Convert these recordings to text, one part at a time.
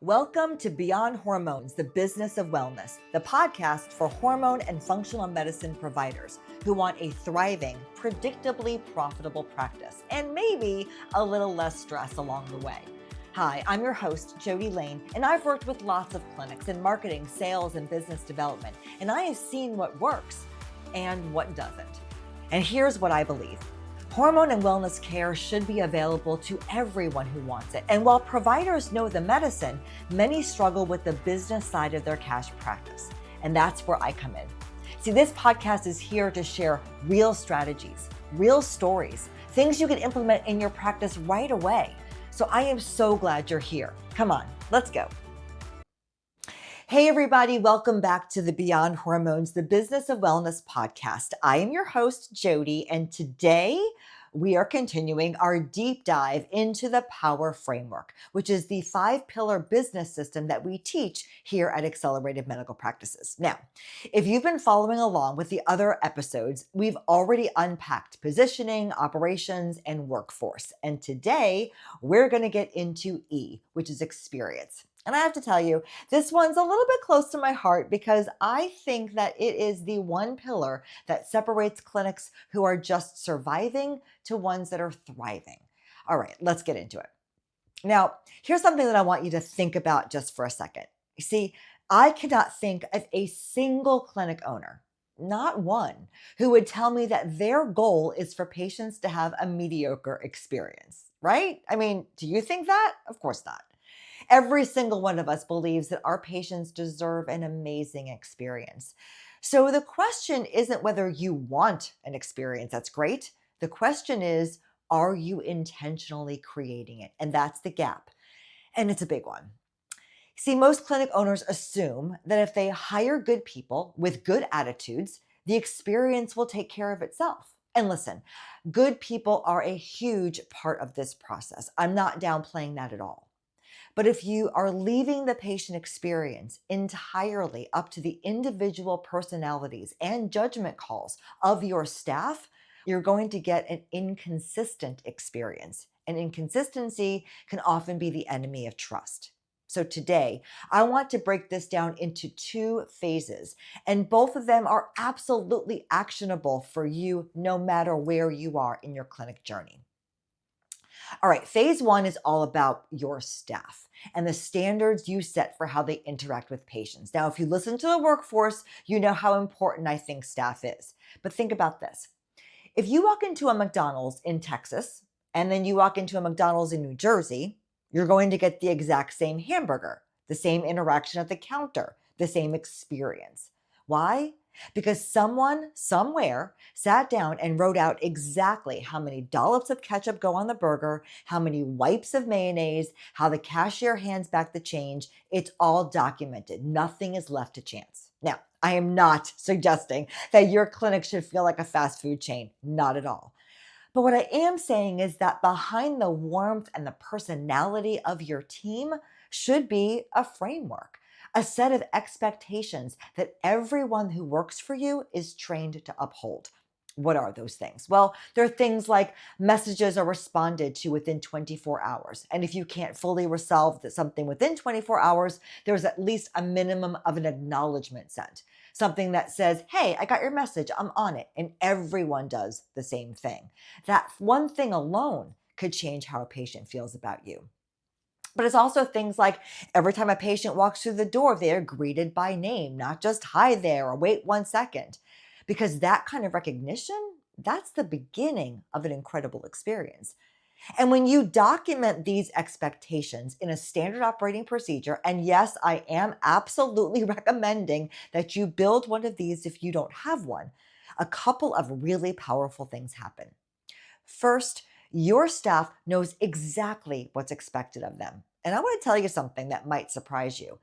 Welcome to Beyond Hormones, the Business of Wellness, the podcast for hormone and functional medicine providers who want a thriving, predictably profitable practice and maybe a little less stress along the way. Hi, I'm your host, Jody Lane, and I've worked with lots of clinics in marketing, sales, and business development, and I have seen what works and what doesn't. And here's what I believe. Hormone and wellness care should be available to everyone who wants it. And while providers know the medicine, many struggle with the business side of their cash practice. And that's where I come in. See, this podcast is here to share real strategies, real stories, things you can implement in your practice right away. So I am so glad you're here. Come on, let's go. Hey, everybody. Welcome back to the Beyond Hormones, the Business of Wellness podcast. I am your host, Jody, and today we are continuing our deep dive into the POWER framework, which is the 5-pillar business system that we teach here at Accelerated Medical Practices. Now, if you've been following along with the other episodes, we've already unpacked positioning, operations, and workforce. And today we're going to get into E, which is experience. And I have to tell you, this one's a little bit close to my heart because I think that it is the one pillar that separates clinics who are just surviving to ones that are thriving. All right, let's get into it. Now, here's something that I want you to think about just for a second. You see, I cannot think of a single clinic owner, not one, who would tell me that their goal is for patients to have a mediocre experience, right? I mean, do you think that? Of course not. Every single one of us believes that our patients deserve an amazing experience. So the question isn't whether you want an experience that's great. The question is, are you intentionally creating it? And that's the gap. And it's a big one. See, most clinic owners assume that if they hire good people with good attitudes, the experience will take care of itself. And listen, good people are a huge part of this process. I'm not downplaying that at all. But if you are leaving the patient experience entirely up to the individual personalities and judgment calls of your staff, you're going to get an inconsistent experience. And inconsistency can often be the enemy of trust. So today, I want to break this down into 2 phases, and both of them are absolutely actionable for you no matter where you are in your clinic journey. All right, phase 1 is all about your staff and the standards you set for how they interact with patients. Now, if you listen to the workforce, you know how important I think staff is. But think about this. If you walk into a McDonald's in Texas and then you walk into a McDonald's in New Jersey, you're going to get the exact same hamburger, the same interaction at the counter, the same experience. Why? Because someone somewhere sat down and wrote out exactly how many dollops of ketchup go on the burger, how many wipes of mayonnaise, how the cashier hands back the change. It's all documented. Nothing is left to chance. Now, I am not suggesting that your clinic should feel like a fast food chain. Not at all. But what I am saying is that behind the warmth and the personality of your team should be a framework, a set of expectations that everyone who works for you is trained to uphold. What are those things? Well, there are things like messages are responded to within 24 hours. And if you can't fully resolve something within 24 hours, there's at least a minimum of an acknowledgement sent. Something that says, hey, I got your message, I'm on it. And everyone does the same thing. That one thing alone could change how a patient feels about you. But it's also things like every time a patient walks through the door, they are greeted by name, not just hi there or wait 1 second. Because that kind of recognition, that's the beginning of an incredible experience. And when you document these expectations in a standard operating procedure, and yes, I am absolutely recommending that you build one of these if you don't have one, a couple of really powerful things happen. First, your staff knows exactly what's expected of them. And I want to tell you something that might surprise you.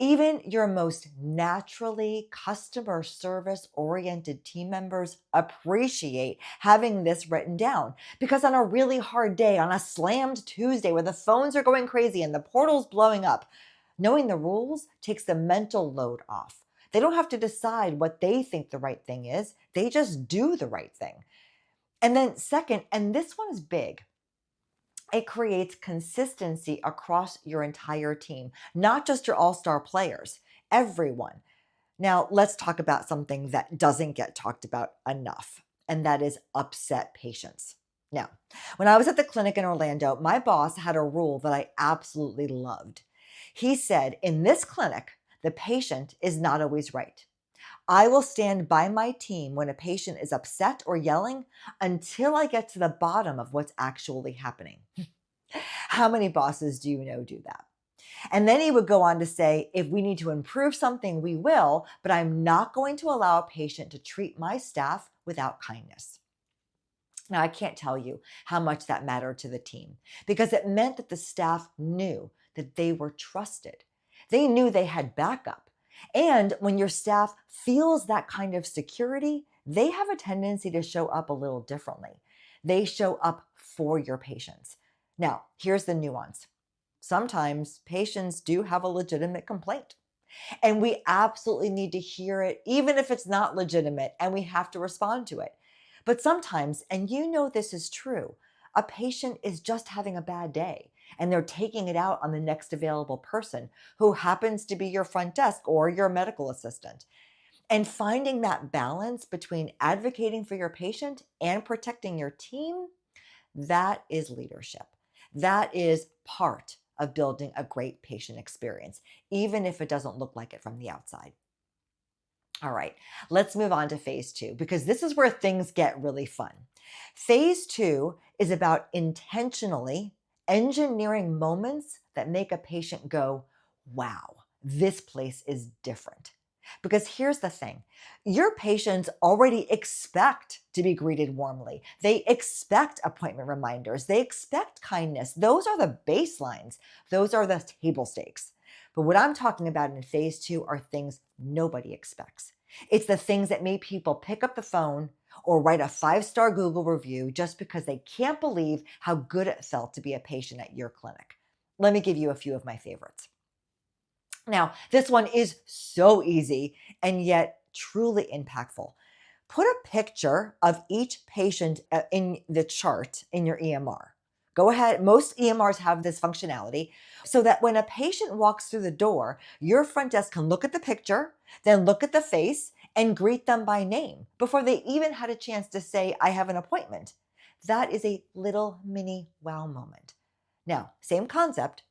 Even your most naturally customer service oriented team members appreciate having this written down because on a really hard day, on a slammed Tuesday where the phones are going crazy and the portal's blowing up, knowing the rules takes the mental load off. They don't have to decide what they think the right thing is. They just do the right thing. And then second, and this one is big, It creates consistency across your entire team, not just your all-star players, everyone. Now, let's talk about something that doesn't get talked about enough, and that is upset patients. Now, when I was at the clinic in Orlando, my boss had a rule that I absolutely loved. He said, in this clinic, the patient is not always right. I will stand by my team when a patient is upset or yelling until I get to the bottom of what's actually happening. How many bosses do you know do that? And then he would go on to say, if we need to improve something, we will, but I'm not going to allow a patient to treat my staff without kindness. Now, I can't tell you how much that mattered to the team because it meant that the staff knew that they were trusted. They knew they had backup. And when your staff feels that kind of security, they have a tendency to show up a little differently. They show up for your patients. Now, here's the nuance. Sometimes patients do have a legitimate complaint, and we absolutely need to hear it, even if it's not legitimate, and we have to respond to it. But sometimes, and you know this is true, a patient is just having a bad day and they're taking it out on the next available person who happens to be your front desk or your medical assistant. And finding that balance between advocating for your patient and protecting your team, that is leadership. That is part of building a great patient experience, even if it doesn't look like it from the outside. All right, let's move on to phase two because this is where things get really fun. Phase two is about intentionally engineering moments that make a patient go, wow, this place is different. Because here's the thing, your patients already expect to be greeted warmly. They expect appointment reminders. They expect kindness. Those are the baselines. Those are the table stakes. But what I'm talking about in phase two are things nobody expects. It's the things that make people pick up the phone or write a 5-star Google review just because they can't believe how good it felt to be a patient at your clinic. Let me give you a few of my favorites. Now, this one is so easy and yet truly impactful. Put a picture of each patient in the chart in your EMR. Go ahead. Most EMRs have this functionality so that when a patient walks through the door, your front desk can look at the picture, then look at the face and greet them by name before they even had a chance to say, I have an appointment. That is a little mini wow moment. Now, same concept.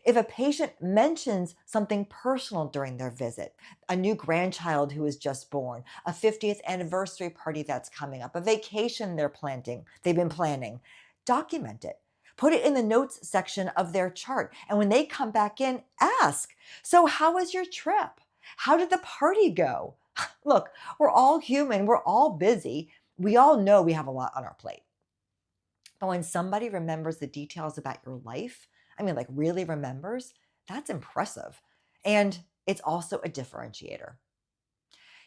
If a patient mentions something personal during their visit, a new grandchild who is just born, a 50th anniversary party that's coming up, a vacation they've been planning, document it. Put it in the notes section of their chart. And when they come back in, ask, so how was your trip? How did the party go? Look, we're all human. We're all busy. We all know we have a lot on our plate. But when somebody remembers the details about your life, I mean, like really remembers, that's impressive. And it's also a differentiator.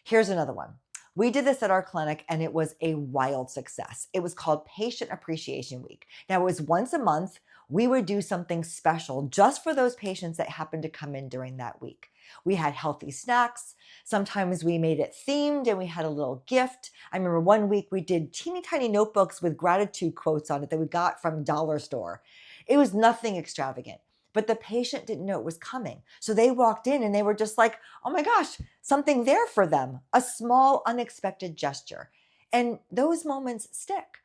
Here's another one. We did this at our clinic and it was a wild success. It was called Patient Appreciation Week. Now, it was once a month. We would do something special just for those patients that happened to come in during that week. We had healthy snacks. Sometimes we made it themed and we had a little gift. I remember one week we did teeny tiny notebooks with gratitude quotes on it that we got from dollar store. It was nothing extravagant, but the patient didn't know it was coming. So they walked in and they were just like, oh my gosh, something there for them, a small, unexpected gesture. And those moments stick.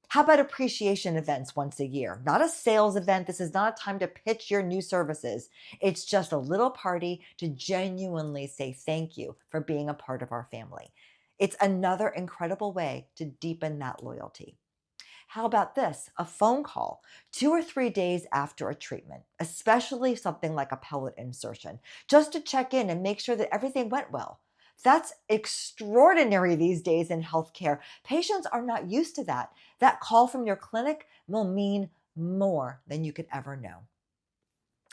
How about appreciation events once a year? Not a sales event. This is not a time to pitch your new services. It's just a little party to genuinely say thank you for being a part of our family. It's another incredible way to deepen that loyalty. How about this? A phone call 2 or 3 days after a treatment, especially something like a pellet insertion, just to check in and make sure that everything went well. That's extraordinary these days in healthcare. Patients are not used to that. That call from your clinic will mean more than you could ever know.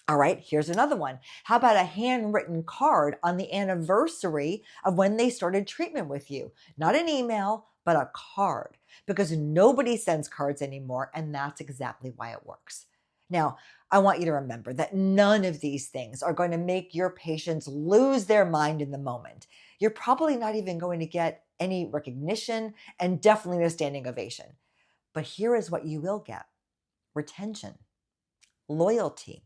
All right, here's another one. How about a handwritten card on the anniversary of when they started treatment with you? Not an email, but a card, because nobody sends cards anymore, and that's exactly why it works. Now, I want you to remember that none of these things are going to make your patients lose their mind in the moment. You're probably not even going to get any recognition and definitely a standing ovation. But here is what you will get: retention. loyalty,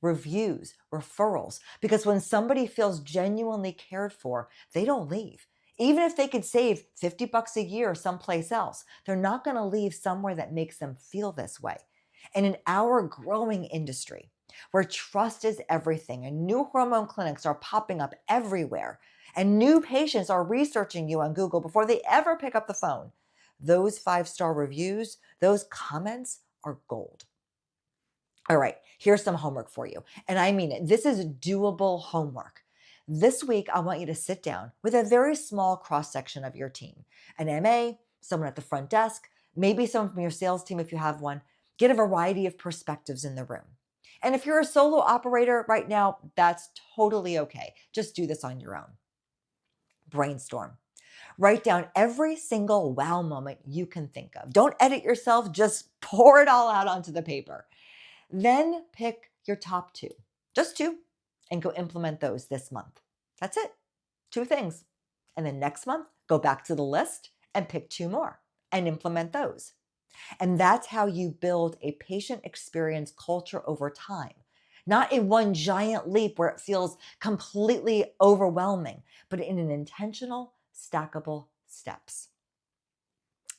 reviews, referrals. Because when somebody feels genuinely cared for, they don't leave. Even if they could save 50 bucks a year someplace else, they're not going to leave somewhere that makes them feel this way. And in our growing industry, where trust is everything and new hormone clinics are popping up everywhere, and new patients are researching you on Google before they ever pick up the phone, those 5-star reviews, those comments are gold. All right, here's some homework for you. And I mean it. This is doable homework. This week, I want you to sit down with a very small cross section of your team, an MA, someone at the front desk, maybe someone from your sales team if you have one. Get a variety of perspectives in the room. And if you're a solo operator right now, that's totally okay. Just do this on your own. Brainstorm. Write down every single wow moment you can think of. Don't edit yourself, just pour it all out onto the paper. Then pick your top 2, just 2, and go implement those this month. That's it, 2 things. And then next month, go back to the list and pick 2 more and implement those. And that's how you build a patient experience culture over time. Not in one giant leap where it feels completely overwhelming, but in an intentional, stackable steps.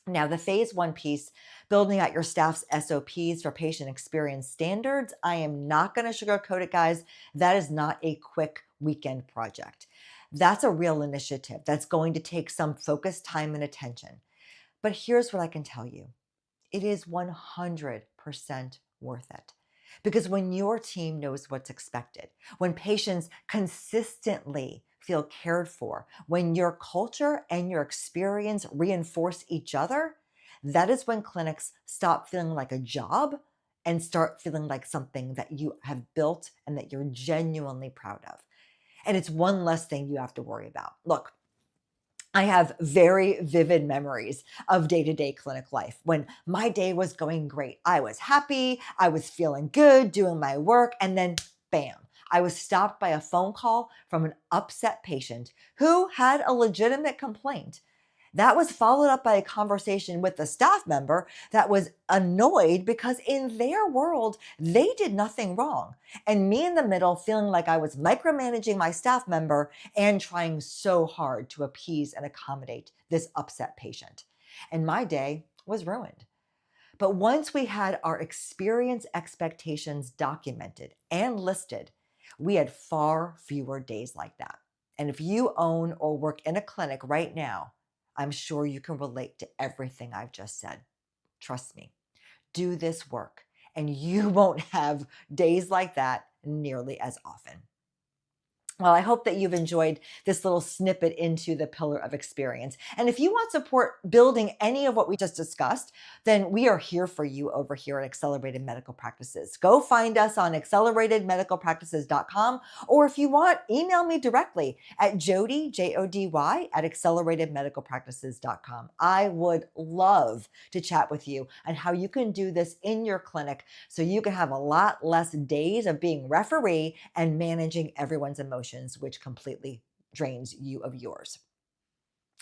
Now, the phase 1 piece, building out your staff's SOPs for patient experience standards, I am not going to sugarcoat it, guys. That is not a quick weekend project. That's a real initiative that's going to take some focused time and attention. But here's what I can tell you. It is 100% worth it. Because when your team knows what's expected, when patients consistently feel cared for, when your culture and your experience reinforce each other, that is when clinics stop feeling like a job and start feeling like something that you have built and that you're genuinely proud of. And it's one less thing you have to worry about. Look, I have very vivid memories of day-to-day clinic life when my day was going great. I was happy, I was feeling good, doing my work, and then bam, I was stopped by a phone call from an upset patient who had a legitimate complaint. That was followed up by a conversation with a staff member that was annoyed because in their world, they did nothing wrong. And me in the middle feeling like I was micromanaging my staff member and trying so hard to appease and accommodate this upset patient. And my day was ruined. But once we had our experience expectations documented and listed, we had far fewer days like that. And if you own or work in a clinic right now, I'm sure you can relate to everything I've just said. Trust me, do this work and you won't have days like that nearly as often. Well, I hope that you've enjoyed this little snippet into the pillar of experience. And if you want support building any of what we just discussed, then we are here for you over here at Accelerated Medical Practices. Go find us on acceleratedmedicalpractices.com, or if you want, email me directly at Jody, Jody, at acceleratedmedicalpractices.com. I would love to chat with you on how you can do this in your clinic so you can have a lot less days of being referee and managing everyone's emotions, which completely drains you of yours.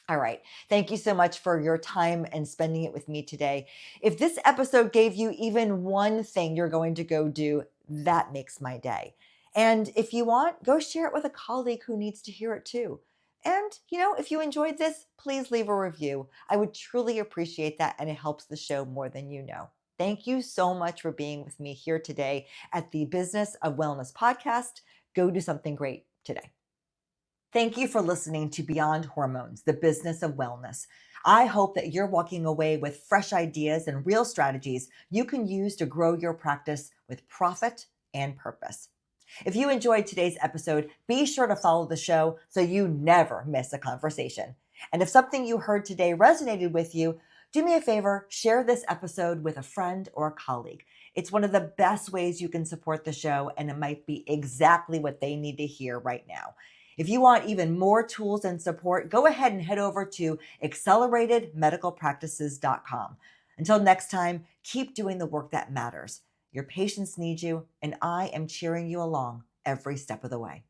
All right. Thank you so much for your time and spending it with me today. If this episode gave you even one thing you're going to go do, that makes my day. And if you want, go share it with a colleague who needs to hear it too. And, if you enjoyed this, please leave a review. I would truly appreciate that, and it helps the show more than you know. Thank you so much for being with me here today at the Business of Wellness podcast. Go do something great today. Thank you for listening to Beyond Hormones, the Business of Wellness. I hope that you're walking away with fresh ideas and real strategies you can use to grow your practice with profit and purpose. If you enjoyed today's episode, be sure to follow the show so you never miss a conversation. And if something you heard today resonated with you, do me a favor, share this episode with a friend or a colleague. It's one of the best ways you can support the show, and it might be exactly what they need to hear right now. If you want even more tools and support, go ahead and head over to acceleratedmedicalpractices.com. Until next time, keep doing the work that matters. Your patients need you, and I am cheering you along every step of the way.